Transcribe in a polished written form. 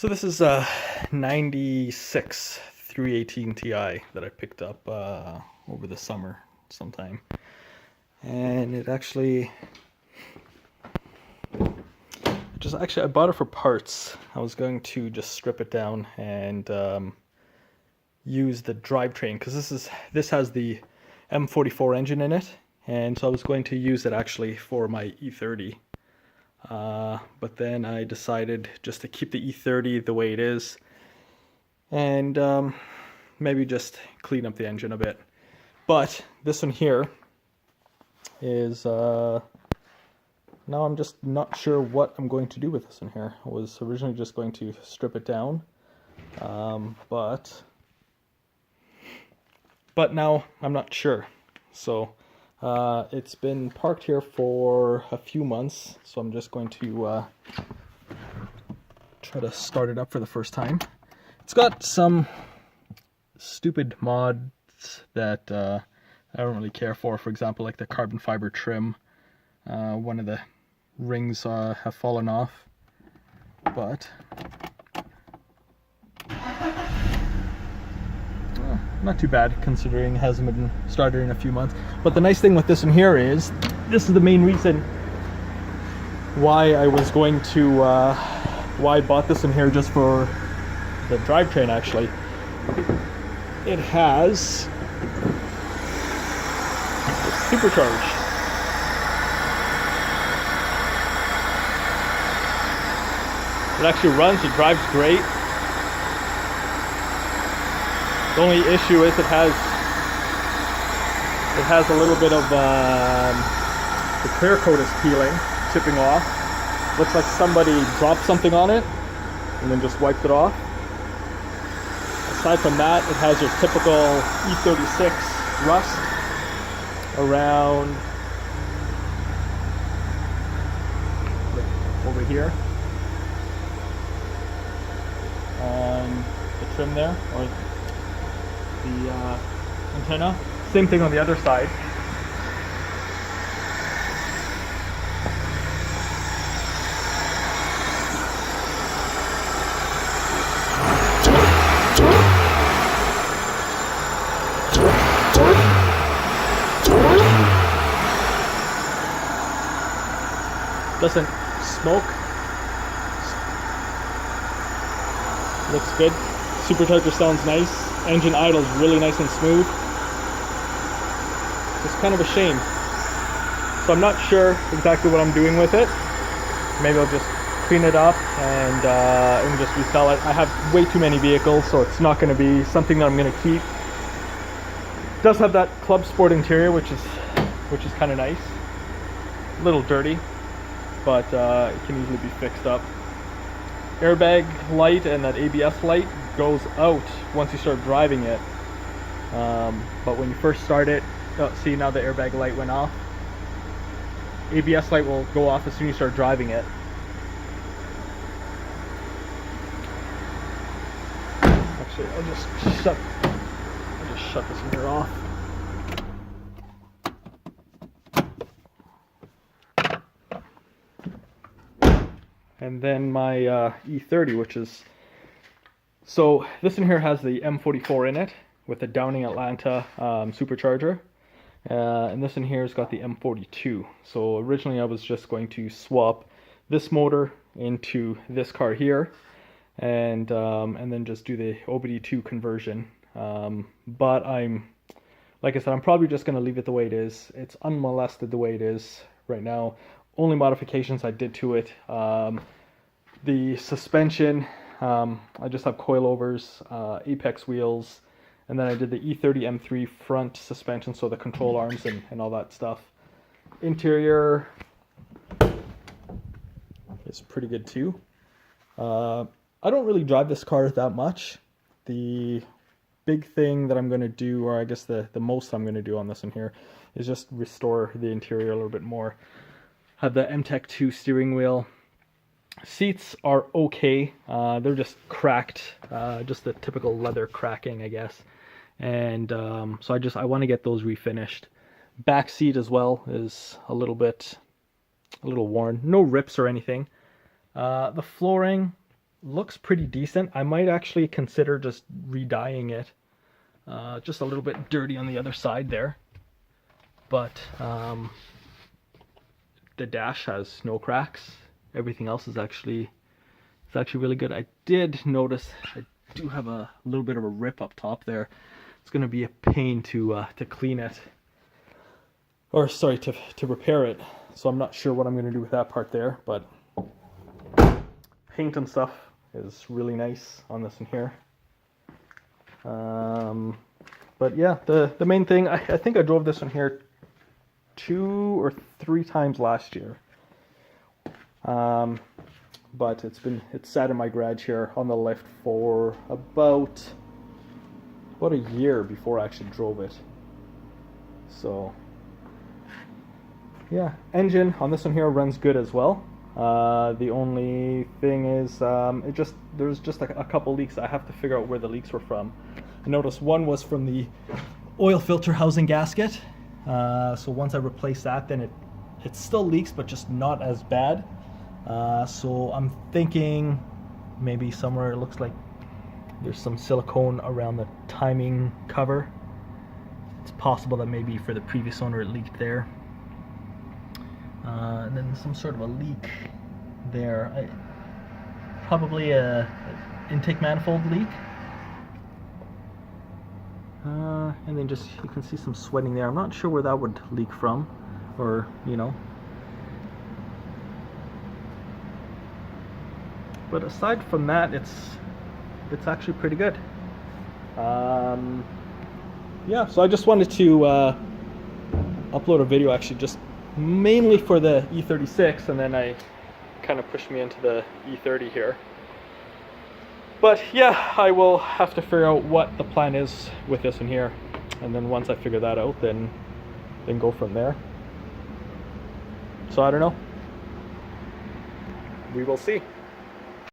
So this is a 96 318 Ti that I picked up over the summer sometime. And it actually, I bought it for parts. I was going to just strip it down and use the drivetrain, because this has the M44 engine in it, and so I was going to use it actually for my E30. But then I decided just to keep the E30 the way it is and maybe just clean up the engine a bit. But this one here is, now I'm just not sure what I'm going to do with this one here. I was originally just going to strip it down, but now I'm not sure. So it's been parked here for a few months, so I'm just going to try to start it up for the first time. It's got some stupid mods that I don't really care for. For example, like the carbon fiber trim. One of the rings have fallen off, but not too bad considering it hasn't been started in a few months. But the nice thing with this one here is, this is the main reason why I was going to, why I bought this one here, just for the drivetrain actually. It has supercharged. It actually runs, it drives great. The only issue is it has a little bit of the clear coat is peeling, chipping off. Looks like somebody dropped something on it and then just wiped it off. Aside from that, it has your typical e36 rust around over here on the trim there, or the antenna. Same thing on the other side. Doesn't smoke. Looks good. Supercharger sounds nice. Engine idles really nice and smooth. It's kind of a shame. So I'm not sure exactly what I'm doing with it. Maybe I'll just clean it up and just resell it. I have way too many vehicles, so it's not going to be something that I'm going to keep. It does have that Club Sport interior, which is kind of nice. A little dirty, but it can easily be fixed up. Airbag light and that ABS light goes out once you start driving it, but when you first start it, see, now the airbag light went off. ABS light will go off as soon as you start driving it. Actually, I'll just shut this mirror off. And then my E30, which is, so this one here has the M44 in it with the Downing Atlanta supercharger, and this one here has got the M42. So originally I was just going to swap this motor into this car here, and then just do the OBD2 conversion. But like I said, I'm probably just going to leave it the way it is. It's unmolested the way it is right now. Only modifications I did to it, the suspension, I just have coilovers, apex wheels, and then I did the E30 M3 front suspension, so the control arms and all that stuff. Interior is pretty good too. I don't really drive this car that much. The big thing that I'm going to do, or I guess the most I'm going to do on this one here, is just restore the interior a little bit more. Have the MTech 2 steering wheel. Seats are okay. They're just cracked, just the typical leather cracking, I guess. And so I want to get those refinished. Back seat as well is a little worn. No rips or anything. The flooring looks pretty decent. I might actually consider just re-dyeing it. Just a little bit dirty on the other side there. But the dash has no cracks. Everything else is actually really good. I did notice I do have a little bit of a rip up top there. It's going to be a pain to clean it, or sorry, to repair it. So I'm not sure what I'm going to do with that part there, but paint and stuff is really nice on this one here. But yeah, the main thing, I think I drove this one here 2 or 3 times last year. But it's sat in my garage here on the lift for about a year before I actually drove it. So yeah, engine on this one here runs good as well. The only thing is there's just a couple leaks. I have to figure out where the leaks were from. I noticed one was from the oil filter housing gasket. So once I replace that, then it still leaks, but just not as bad. So I'm thinking maybe somewhere it looks like there's some silicone around the timing cover. It's possible that maybe for the previous owner it leaked there. And then some sort of a leak there. Probably a intake manifold leak. And then just you can see some sweating there. I'm not sure where that would leak from, or you know. But aside from that, it's actually pretty good. Yeah, so I just wanted to upload a video actually just mainly for the E36, and then I kind of pushed me into the E30 here. But yeah, I will have to figure out what the plan is with this one here, and then once I figure that out, then go from there. So I don't know. We will see.